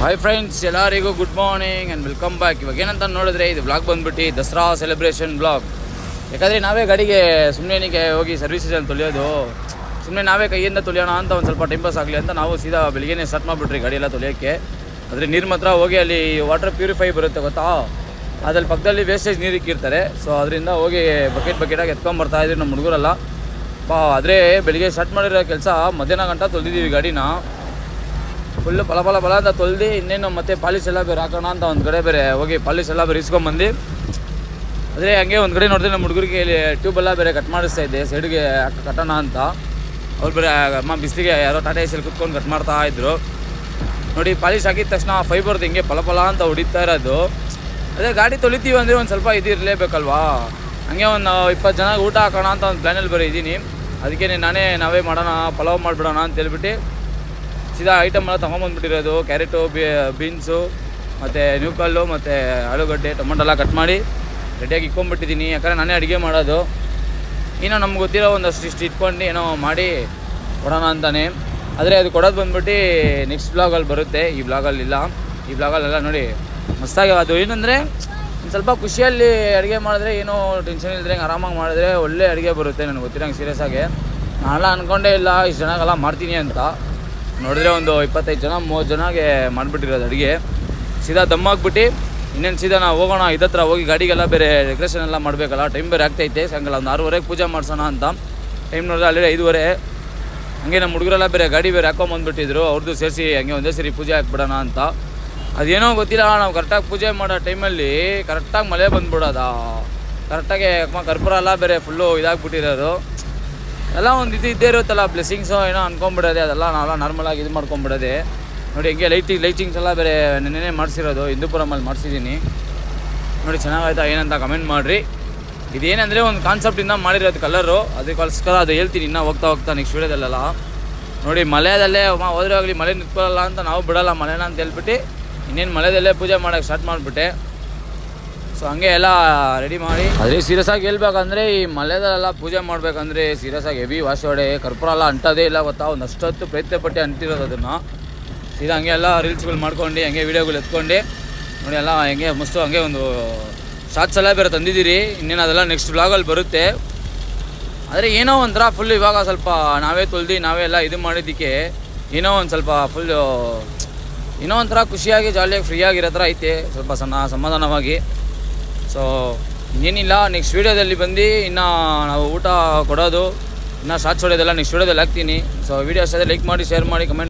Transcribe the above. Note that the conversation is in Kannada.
ಹಾಯ್ ಫ್ರೆಂಡ್ಸ್, ಎಲ್ಲರಿಗೂ good morning and welcome back. ಇವಾಗ ಏನಂತ ನೋಡಿದ್ರೆ ಇದು ವ್ಲಾಗ್ ಬಂದ್ಬಿಟ್ಟು ದಸರಾ ಸೆಲೆಬ್ರೇಷನ್ ವ್ಲಾಗ್. ಯಾಕಂದರೆ ನಾವೇ ಗಾಡಿಗೆ ಸುಮ್ಮನೆ ಹೋಗಿ ಸರ್ವಿಸಲ್ಲಿ ತೊಳೆಯೋದು, ಸುಮ್ಮನೆ ನಾವೇ ಕೈಯಿಂದ ತೊಳೆಯೋಣ ಅಂತ ಒಂದು ಸ್ವಲ್ಪ ಟೈಮ್ ಪಾಸ್ ಆಗಲಿ ಅಂತ ನಾವು ಸೀದಾ ಬೆಳಿಗ್ಗೆ ಸ್ಟಾರ್ಟ್ ಮಾಡಿಬಿಟ್ರಿ ಗಾಡಿ ಎಲ್ಲ ತೊಳೆಯೋಕ್ಕೆ. ಆದರೆ ನೀರು ಮಾತ್ರ ಹೋಗಿ ಅಲ್ಲಿ ವಾಟರ್ ಪ್ಯೂರಿಫೈ ಬರುತ್ತೆ ಗೊತ್ತಾ, ಅದ್ರಲ್ಲಿ ಪಕ್ಕದಲ್ಲಿ ವೇಸ್ಟೇಜ್ ನೀರು ಇಕ್ಕಿರ್ತಾರೆ. ಸೊ ಅದರಿಂದ ಹೋಗಿ ಬಕೆಟಾಗಿ ಎತ್ಕೊಂಬರ್ತಾಯಿದ್ವಿ ನಮ್ಮ ಹುಡುಗರೆಲ್ಲ. ಆದರೆ ಬೆಳಿಗ್ಗೆ ಸ್ಟಾರ್ಟ್ ಮಾಡಿರೋ ಕೆಲಸ ಮಧ್ಯಾಹ್ನ ಗಂಟ ತೊಳೆದಿದ್ದೀವಿ ಗಾಡಿನ. ಫುಲ್ಲು ಫಲ ಅಂತ ತೊಳೆದು ಇನ್ನೇನು ಮತ್ತೆ ಪಾಲಿಶ್ ಎಲ್ಲ ಬೇರೆ ಹಾಕೋಣ ಅಂತ ಒಂದು ಕಡೆ ಬೇರೆ ಹೋಗಿ ಪಾಲಿಶ್ ಎಲ್ಲ ಬೇರೆ ಇಸ್ಕೊಂಬಂದು, ಆದರೆ ಹಂಗೆ ಒಂದು ಕಡೆ ನೋಡಿದ್ರೆ ನಮ್ಮ ಹುಡುಗರಿಗೆ ಇಲ್ಲಿ ಟ್ಯೂಬೆಲ್ಲ ಬೇರೆ ಕಟ್ ಮಾಡಿಸ್ತಾ ಇದ್ದೆ ಸೈಡ್ಗೆ ಕಟ್ಟೋಣ ಅಂತ. ಅವ್ರು ಬೇರೆ ಅಮ್ಮ ಬಿಸಿಲಿಗೆ ಯಾರೋ ಟಾಟಾ ಎಸಿಯಲ್ಲಿ ಕುತ್ಕೊಂಡು ಕಟ್ ಮಾಡ್ತಾಯಿದ್ರು ನೋಡಿ. ಪಾಲಿಶ್ ಹಾಕಿದ ತಕ್ಷಣ ಫೈಬರ್ದು ಹಿಂಗೆ ಫಲ ಅಂತ ಹೊಡಿತಾ ಇರೋದು. ಅದೇ ಗಾಡಿ ತೊಳಿತೀವಿ ಅಂದರೆ ಒಂದು ಸ್ವಲ್ಪ ಇದಿರಲೇಬೇಕಲ್ವಾ. ಹಂಗೆ ಒಂದು 20 ಜನ ಊಟ ಹಾಕೋಣ ಅಂತ ಒಂದು ಪ್ಲ್ಯಾನಲ್ಲಿ ಬೇರೆ ಇದ್ದೀನಿ. ಅದಕ್ಕೆ ನಾವೇ ಮಾಡೋಣ, ಪಲಾವ್ ಮಾಡಿಬಿಡೋಣ ಅಂತ ಹೇಳ್ಬಿಟ್ಟು ಸೀದಾ ಐಟಮ್ ಎಲ್ಲ ತೊಗೊಂಬಂದ್ಬಿಟ್ಟಿರೋದು. ಕ್ಯಾರೆಟು, ಬೀನ್ಸು ಮತ್ತು ನ್ಯೂಕಲ್ಲು ಮತ್ತು ಆಲೂಗಡ್ಡೆ, ಟೊಮೊಟೊ ಎಲ್ಲ ಕಟ್ ಮಾಡಿ ರೆಡಿಯಾಗಿ ಇಟ್ಕೊಂಡ್ಬಿಟ್ಟಿದ್ದೀನಿ. ಯಾಕಂದರೆ ನಾನೇ ಅಡುಗೆ ಮಾಡೋದು. ಏನೋ ನಮ್ಗೆ ಗೊತ್ತಿರೋ ಒಂದಷ್ಟು ಇಟ್ಕೊಂಡು ಏನೋ ಮಾಡಿ ಕೊಡೋಣ ಅಂತಾನೆ. ಆದರೆ ಅದು ಕೊಡೋದು ಬಂದ್ಬಿಟ್ಟು ನೆಕ್ಸ್ಟ್ ಬ್ಲಾಗಲ್ಲಿ ಬರುತ್ತೆ, ಈ ಬ್ಲಾಗಲ್ಲಿಲ್ಲ. ಈ ಬ್ಲಾಗಲ್ಲೆಲ್ಲ ನೋಡಿ ಮಸ್ತಾಗಿ ಅದು ಏನಂದರೆ ಒಂದು ಸ್ವಲ್ಪ ಖುಷಿಯಲ್ಲಿ ಅಡುಗೆ ಮಾಡಿದ್ರೆ ಏನೋ ಟೆನ್ಷನ್ ಇಲ್ಲದ್ರೆ ಆರಾಮಾಗಿ ಮಾಡಿದ್ರೆ ಒಳ್ಳೆ ಅಡುಗೆ ಬರುತ್ತೆ. ನನಗೆ ಗೊತ್ತಿರೋಂಗೆ ಸೀರಿಯಸ್ ಆಗಿ ನಾನೆಲ್ಲ ಅಂದ್ಕೊಂಡೇ ಇಲ್ಲ ಇಷ್ಟು ಜನಗೆಲ್ಲ ಮಾಡ್ತೀನಿ ಅಂತ. ನೋಡಿದ್ರೆ ಒಂದು 25 ಜನ 30 ಜನಗೆ ಮಾಡಿಬಿಟ್ಟಿರೋದು ಅಡುಗೆ. ಸೀದಾ ದಮ್ಮಾಗ್ಬಿಟ್ಟು ಇನ್ನೇನು ಸೀದಾ ನಾವು ಹೋಗೋಣ ಇದತ್ರ ಹೋಗಿ ಗಾಡಿಗೆಲ್ಲ ಬೇರೆ ಡೆಕೋರೇಷನ್ ಎಲ್ಲ ಮಾಡಬೇಕಲ್ಲ. ಟೈಮ್ ಬೇರೆ ಆಗ್ತೈತೆ. ಸಾಯಂಕಾಲ ಒಂದು 6:30 ಪೂಜೆ ಮಾಡಿಸೋಣ ಅಂತ. ಟೈಮ್ ನೋಡಿದ್ರೆ ಆಲ್ರೆಡಿ 5:30. ಹಂಗೆ ನಮ್ಮ ಹುಡುಗರೆಲ್ಲ ಬೇರೆ ಗಾಡಿ ಬೇರೆ ಹಾಕೊಂಬಂದ್ಬಿಟ್ಟಿದ್ರು. ಅವ್ರದ್ದು ಸೇರಿಸಿ ಹಂಗೆ ಒಂದೇ ಸರಿ ಪೂಜೆ ಹಾಕ್ಬಿಡೋಣ ಅಂತ. ಅದೇನೋ ಗೊತ್ತಿಲ್ಲ, ನಾವು ಕರೆಕ್ಟಾಗಿ ಪೂಜೆ ಮಾಡೋ ಟೈಮಲ್ಲಿ ಕರೆಕ್ಟಾಗಿ ಮಳೆ ಬಂದುಬಿಡೋದ. ಕರೆಕ್ಟಾಗಿ ಕರ್ಪೂರ ಎಲ್ಲ ಬೇರೆ ಫುಲ್ಲು ಇದಾಗ್ಬಿಟ್ಟಿರೋದು. ಎಲ್ಲ ಒಂದು ಇದ್ದೇ ಇರುತ್ತಲ್ಲ, ಬ್ಲೆಸ್ಸಿಂಗ್ಸು ಏನೋ ಅನ್ಕೊಂಬಿಡೋದೆ. ಅದೆಲ್ಲ ನಾವೆಲ್ಲ ನಾರ್ಮಲಾಗಿ ಇದು ಮಾಡ್ಕೊಂಬಿಡೋದೆ. ನೋಡಿ ಹೆಂಗೆ ಲೈಟಿಂಗ್ಸ್ ಎಲ್ಲ ಬೇರೆ ನೆನ್ನೆ ಮಾಡಿಸಿರೋದು, ಹಿಂದೂಪುರಮಲ್ಲಿ ಮಾಡಿಸಿದ್ದೀನಿ ನೋಡಿ. ಚೆನ್ನಾಗಾಯ್ತಾ ಏನಂತ ಕಮೆಂಟ್ ಮಾಡಿರಿ. ಇದೇನೆಂದರೆ ಒಂದು ಕಾನ್ಸೆಪ್ಟಿಂದ ಮಾಡಿರೋದು ಕಲರು, ಅದಕ್ಕೋಸ್ಕರ ಅದು ಹೇಳ್ತೀನಿ ಇನ್ನೂ ಹೋಗ್ತಾ ನೆಕ್ಸ್ಟ್ ವೀಡಿಯೋದಲ್ಲೆಲ್ಲ. ನೋಡಿ ಮಳೆಯಲ್ಲೇ ಹೋದ್ರೆ ಹೋಗಲಿ, ಮಳೆ ನಿಂತ್ಕೊಳ್ಳಲ್ಲ ಅಂತ ನಾವು ಬಿಡೋಲ್ಲ ಮಳೆನ ಅಂತ ಹೇಳ್ಬಿಟ್ಟು ಇನ್ನೇನು ಮಳೆದಲ್ಲೇ ಪೂಜೆ ಮಾಡೋಕ್ಕೆ ಸ್ಟಾರ್ಟ್ ಮಾಡಿಬಿಟ್ಟೆ. ಸೊ ಹಂಗೆ ಎಲ್ಲ ರೆಡಿ ಮಾಡಿ. ಅದೇ ಸೀರಿಯಸ್ ಆಗಿ ಹೇಳ್ಬೇಕಂದ್ರೆ ಈ ಮಳೆದಲ್ಲೆಲ್ಲ ಪೂಜೆ ಮಾಡಬೇಕಂದ್ರೆ ಸೀರಿಯಸ್ ಆಗಿ ಹೆವಿ ವಾಸೋಡೆ ಕರ್ಪೂರ ಎಲ್ಲ ಅಂಟೋದೇ ಇಲ್ಲ ಗೊತ್ತಾ. ಒಂದು ಅಷ್ಟೊತ್ತು ಪ್ರಯತ್ನ ಪಟ್ಟು ಅಂಟಿರೋದು ಅದನ್ನು. ಸೀದಾ ಹಂಗೆ ಎಲ್ಲ ರೀಲ್ಸ್ಗಳು ಮಾಡ್ಕೊಂಡು ಹಂಗೆ ವೀಡಿಯೋಗಳು ಎತ್ಕೊಂಡು ನೋಡಿ ಎಲ್ಲ ಹಂಗೆ ಮಸ್ತು ಹಂಗೆ ಒಂದು ಶಾರ್ಟ್ಸ್ ಎಲ್ಲ ಬೇರೆ ತಂದಿದ್ದೀರಿ. ಇನ್ನೇನು ಅದೆಲ್ಲ ನೆಕ್ಸ್ಟ್ ವ್ಲಾಗಲ್ಲಿ ಬರುತ್ತೆ. ಆದರೆ ಏನೋ ಒಂಥರ ಫುಲ್ ಇವಾಗ ಸ್ವಲ್ಪ ನಾವೇ ತೊಳ್ದು ನಾವೇ ಎಲ್ಲ ಇದು ಮಾಡಿದ್ದಕ್ಕೆ ಏನೋ ಒಂದು ಸ್ವಲ್ಪ ಫುಲ್ಲು ಏನೋ ಒಂಥರ ಖುಷಿಯಾಗಿ ಜಾಲಿಯಾಗಿ ಫ್ರೀಯಾಗಿರೋ ಥರ ಐತೆ, ಸ್ವಲ್ಪ ಸಮಾಧಾನವಾಗಿ. ಸೊ ಇನ್ನೇನಿಲ್ಲ, ನೆಕ್ಸ್ಟ್ ವೀಡಿಯೋದಲ್ಲಿ ಬಂದು ಇನ್ನು ನಾವು ಊಟ ಕೊಡೋದು, ಇನ್ನು ಶಾರ್ಟ್ಸ್ ಹೊಡೋದೆಲ್ಲ ನೆಕ್ಸ್ಟ್ ವೀಡಿಯೋದಲ್ಲಿ ಹಾಕ್ತೀನಿ. ಸೊ ವೀಡಿಯೋ ಅಷ್ಟೇ ಲೈಕ್ ಮಾಡಿ, ಶೇರ್ ಮಾಡಿ, ಕಮೆಂಟ್